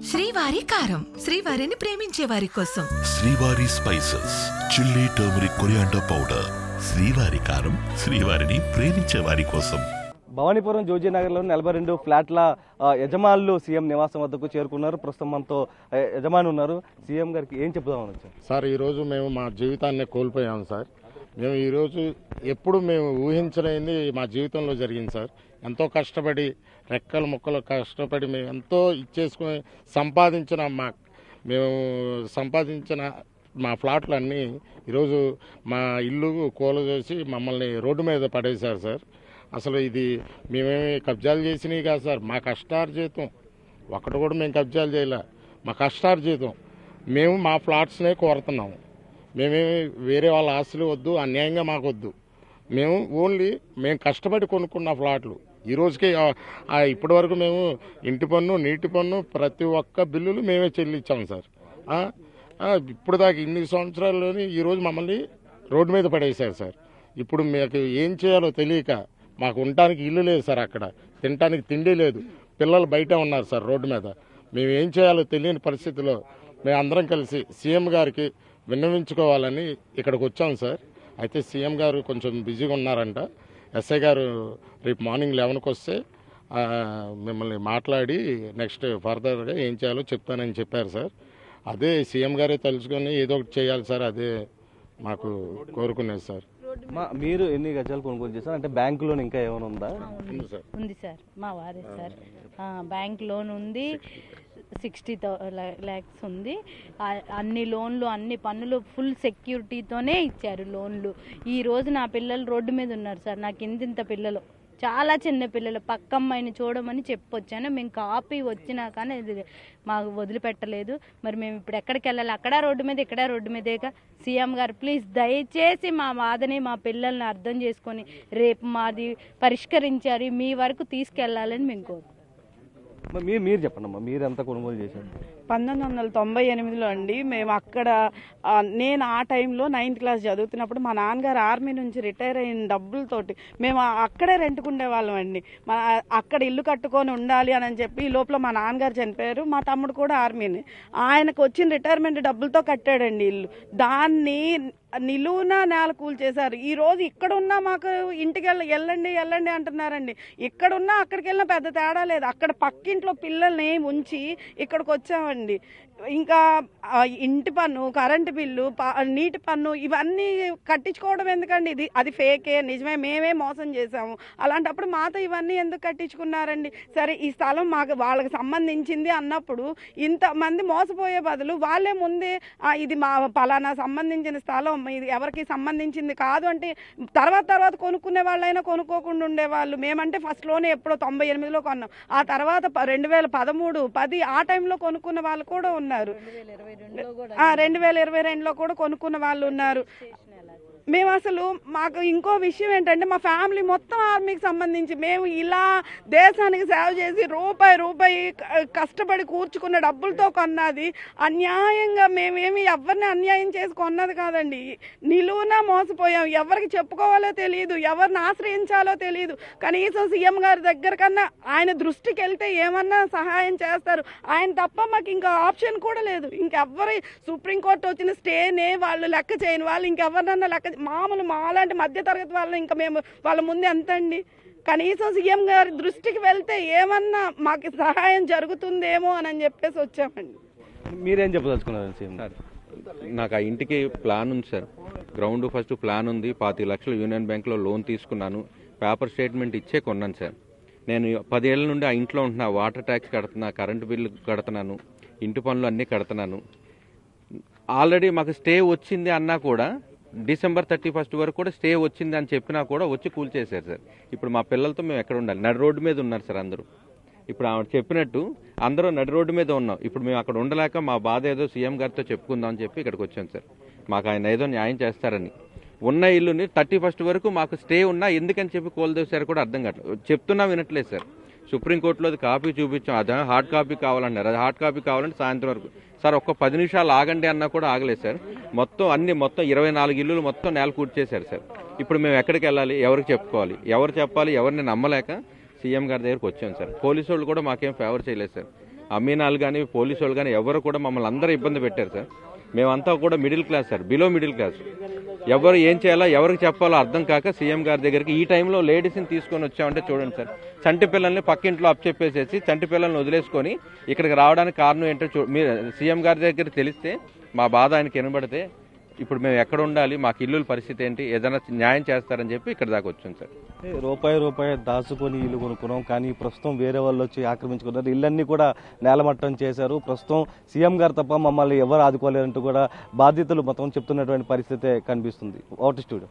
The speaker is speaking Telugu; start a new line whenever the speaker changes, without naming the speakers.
శ్రీవారి కారం, శ్రీవారిని ప్రేమించే వారి కోసం.
శ్రీవారి spices, chilli, turmeric, coriander powder. శ్రీవారి కారం, శ్రీవారిని ప్రేమించే వారి కోసం.
భవానీపురం జోజీనగర్లో 42 ఫ్లాట్ల యజమానులు సీఎం నివాసం వద్దకు చేరుకున్నారు. ప్రస్తుతం మనతో యజమాని ఉన్నారు. సీఎం గారికి ఏం చెప్దామని వచ్చారు
సార్? ఈరోజు మేము మా జీవితాన్ని కోల్పోయాము సార్. మేము ఈరోజు ఎప్పుడు మేము ఊహించలేనిది మా జీవితంలో జరిగింది సార్. ఎంతో కష్టపడి రెక్కలు ముక్కలు కష్టపడి మేము ఎంతో ఇచ్చేసుకుని సంపాదించిన మా ఫ్లాట్లన్నీ ఈరోజు మా ఇల్లు కూలజేసి మమ్మల్ని రోడ్డు మీద పడేశారు సార్. అసలు ఇది మేమేమి కబ్జాలు చేసినవి కాదు సార్. మా కష్టార్జితం ఒకటి కూడా మేము కబ్జాలు చేయలే. మా కష్టార్జితం మేము మా ఫ్లాట్స్నే కోరుతున్నాము. మేమేమి వేరే వాళ్ళ ఆస్తులు వద్దు, అన్యాయంగా మాకు వద్దు. మేము కష్టపడి కొనుక్కున్న ఫ్లాట్లు ఈ రోజుకి ఇప్పటి వరకు మేము ఇంటి పన్ను, నీటి పన్ను, ప్రతి ఒక్క బిల్లులు మేమే చెల్లించాము సార్. ఇప్పుడు దాకా ఇన్ని సంవత్సరాల్లోని ఈరోజు మమ్మల్ని రోడ్డు మీద పడేశారు సార్. ఇప్పుడు మీకు ఏం చేయాలో తెలియక మాకు ఉండటానికి ఇల్లు లేదు సార్, అక్కడ తినటానికి తిండి లేదు, పిల్లలు బయట ఉన్నారు సార్ రోడ్డు మీద. మేము ఏం చేయాలో తెలియని పరిస్థితిలో మేము అందరం కలిసి సీఎం గారికి విన్నవించుకోవాలని ఇక్కడికి వచ్చాం సార్. అయితే సీఎం గారు కొంచెం బిజీగా ఉన్నారంట. ఎస్ఐ గారు రేపు మార్నింగ్ 11కి వస్తే మిమ్మల్ని మాట్లాడి నెక్స్ట్ ఫర్దర్గా ఏం చేయాలో చెప్తానని చెప్పారు సార్. అదే సీఎం గారే తలుచుకొని ఏదో ఒకటి చేయాలి సార్. అదే మాకు కోరుకునేది సార్.
మీరు ఎన్ని గజాలు కొనుగోలు చేశారు? అంటే బ్యాంక్ లోన్ ఇంకా ఏమైనా ఉందా?
ఉంది సార్, మా వారే సార్. బ్యాంక్ లోన్ ఉంది, 60 lakhs ఉంది. అన్ని లోన్లు, అన్ని పన్నులు ఫుల్ సెక్యూరిటీతోనే ఇచ్చారు లోన్లు. ఈ రోజు నా పిల్లలు రోడ్డు మీద ఉన్నారు సార్. నాకు ఇంత పిల్లలు, చాలా చిన్న పిల్లలు. పక్కమ్మాయిని చూడమని చెప్పొచ్చాను. మేము కాపీ వచ్చినా కానీ అది మాకు వదిలిపెట్టలేదు. మరి మేము ఇప్పుడు ఎక్కడికి వెళ్ళాలి? అక్కడ రోడ్డు మీద, ఇక్కడ రోడ్డు మీదేగా. సీఎం గారు ప్లీజ్ దయచేసి మా బాధని, మా పిల్లల్ని అర్థం చేసుకొని రేపు మాది పరిష్కరించారు మీ వరకు తీసుకెళ్లాలని మేము కోరుకుంటున్నాం.
మీరు చెప్పండి అమ్మా, మీరు ఎంత కొనుగోలు చేశారు?
1998లో అండి. మేము అక్కడ నేను ఆ టైంలో 9th క్లాస్ చదువుతున్నప్పుడు మా నాన్నగారు ఆర్మీ నుంచి రిటైర్ అయిన డబ్బులతోటి మేము అక్కడే రెంట్కుండే వాళ్ళం అండి. అక్కడ ఇల్లు కట్టుకొని ఉండాలి అని చెప్పి ఈ లోపల మా నాన్నగారు చనిపోయారు. మా తమ్ముడు కూడా ఆర్మీని, ఆయనకు వచ్చిన రిటైర్మెంట్ డబ్బులతో కట్టాడండి ఇల్లు. దాన్ని నిలువున నేల కూల్చేశారు. ఈ రోజు ఇక్కడున్నా మాకు ఇంటికి వెళ్ళండి అంటున్నారండి. ఇక్కడున్నా అక్కడికి వెళ్ళినా పెద్ద తేడా లేదు. అక్కడ పక్కింట్లో పిల్లల్ని ఉంచి ఇక్కడికి వచ్చామండి. ఇంకా ఇంటి పన్ను, కరెంటు బిల్లు, నీటి పన్ను ఇవన్నీ కట్టించుకోవడం ఎందుకండి? అది ఫేకే, నిజమే, మేమే మోసం చేశాము. అలాంటప్పుడు మాతో ఇవన్నీ ఎందుకు కట్టించుకున్నారండి? సరే, ఈ స్థలం వాళ్ళకి సంబంధించింది అన్నప్పుడు ఇంతమంది మోసపోయే బదులు వాళ్ళే ముందే ఇది మా పలానా సంబంధించిన స్థలం, ఇది ఎవరికి సంబంధించింది కాదు అంటే తర్వాత కొనుక్కునే వాళ్ళైనా కొనుక్కోకుండా ఉండేవాళ్ళు. మేమంటే ఫస్ట్లోనే ఎప్పుడో 98లో కొన్నాం. ఆ తర్వాత 2013, 10 ఆ టైంలో కొనుక్కున్న వాళ్ళు కూడా ఉన్నారు. 2022లో కూడా కొనుక్కున్న వాళ్ళు ఉన్నారు. మేము అసలు మాకు ఇంకో విషయం ఏంటంటే మా ఫ్యామిలీ మొత్తం ఆర్మీకి సంబంధించి మేము ఇలా దేశానికి సేవ చేసి రూపాయి కష్టపడి కూర్చుకున్న డబ్బులతో కొన్నది. అన్యాయంగా మేమేమి ఎవరిని అన్యాయం చేసి కొన్నది కాదండి. నిలువున మోసపోయాం. ఎవరికి చెప్పుకోవాలో తెలియదు, ఎవరిని ఆశ్రయించాలో తెలియదు. కనీసం సీఎం గారి దగ్గర కన్నా ఆయన దృష్టికి వెళ్తే ఏమన్నా సహాయం చేస్తారు. ఆయన తప్ప మాకు ఇంకా ఆప్షన్ కూడా లేదు. ఇంకెవ్వరి సుప్రీంకోర్టు వచ్చిన స్టేనే వాళ్ళు లెక్క చేయని వాళ్ళు ఇంకెవరినన్నా లెక్క మామూలు మాలాంటి మధ్యతరగతి వాళ్ళు ఇంకా మేము వాళ్ళ ముందే ఎంతండి. కనీసం సీఎం గారి దృష్టికి వెళ్తే ఏమన్నా మాకు సహాయం జరుగుతుందేమో అని చెప్పేసి వచ్చామండి.
మీరేం చెప్పదలుచుకున్నారు సీఎం గారు?
నాకు ఆ ఇంటికి ప్లాన్ ఉంది సార్. గ్రౌండ్ ఫస్ట్ ప్లాన్ ఉంది. 25 లక్షలు యూనియన్ బ్యాంక్లో లోన్ తీసుకున్నాను. పేపర్ స్టేట్మెంట్ ఇచ్చే కొన్నాను సార్. నేను 10 ఏళ్ళ నుండి ఆ ఇంట్లో ఉంటున్నా. వాటర్ ట్యాక్స్ కడుతున్నా, కరెంటు బిల్లు కడుతున్నాను, ఇంటి పనులు అన్నీ కడుతున్నాను. ఆల్రెడీ మాకు స్టే వచ్చింది అన్నా కూడా December 31 వరకు కూడా స్టే వచ్చింది అని చెప్పినా కూడా వచ్చి కూల్చేశారు సార్. ఇప్పుడు మా పిల్లలతో మేము ఎక్కడ ఉండాలి? నడి రోడ్డు మీద ఉన్నారు సార్ అందరూ. ఇప్పుడు ఆవిడ చెప్పినట్టు అందరూ నడి రోడ్డు మీద ఉన్నాం. ఇప్పుడు మేము అక్కడ ఉండలేక మా బాధ ఏదో సీఎం గారితో చెప్పుకుందాం అని చెప్పి ఇక్కడికి వచ్చాం సార్. మాకు ఆయన ఏదో న్యాయం చేస్తారని. ఉన్న ఇల్లుని 31 వరకు మాకు స్టే ఉన్నా ఎందుకని చెప్పి కూలదోశారు కూడా అర్థం కావట్లేదు. చెప్తున్నా వినట్లేదు సార్. సుప్రీంకోర్టులో అది కాపీ చూపించాం. అదే హార్డ్ కాపీ కావాలన్నారు. అది హార్డ్ కాపీ కావాలంటే సాయంత్రం వరకు. సార్ ఒక్క 10 నిమిషాలు ఆగండి అన్నా కూడా ఆగలేదు సార్. మొత్తం 24 ఇల్లులు మొత్తం నేల కూర్చేశారు సార్. ఇప్పుడు మేము ఎక్కడికి వెళ్ళాలి? ఎవరికి చెప్పుకోవాలి? ఎవరు చెప్పాలి? ఎవరిని నమ్మలేక సీఎం గారి దగ్గరకు వచ్చాం సార్. పోలీసు వాళ్ళు కూడా మాకేం ఫేవర్ చేయలేదు సార్. అమీనాలు కానీ పోలీసు వాళ్ళు కానీ ఎవరు కూడా మమ్మల్ని అందరూ ఇబ్బంది పెట్టారు సార్. మేమంతా కూడా middle class sir, below middle class. ఎవరు ఏం చేయాలో ఎవరికి చెప్పాలో అర్థం కాక సీఎం గారి దగ్గరికి ఈ టైంలో లేడీస్ని తీసుకొని వచ్చామంటే చూడండి సార్, చంటి పిల్లల్ని పక్కింట్లో అప్పచెప్పేసేసి చంటి పిల్లల్ని వదిలేసుకొని ఇక్కడికి రావడానికి కారణం ఏంటో మీరు సీఎం గారి దగ్గర తెలిస్తే మా బాధ ఆయనకి వినబడితే ఇప్పుడు మేము ఎక్కడ ఉండాలి, మాకు ఇల్లు పరిస్థితి ఏంటి, ఏదైనా న్యాయం చేస్తారని చెప్పి ఇక్కడ దాకా వచ్చాం సార్.
రూపాయి దాచుకొని ఇల్లు కొనుక్కున్నాం, కానీ ప్రస్తుతం వేరే వాళ్ళు వచ్చి ఆక్రమించుకున్నారు, ఇళ్ళన్నీ కూడా నేలమట్టం చేశారు. ప్రస్తుతం సీఎం గారు తప్ప మమ్మల్ని ఎవరు ఆదుకోలేరంటూ కూడా బాధితులు మొత్తం చెప్తున్నటువంటి పరిస్థితే కనిపిస్తుంది. Out studio.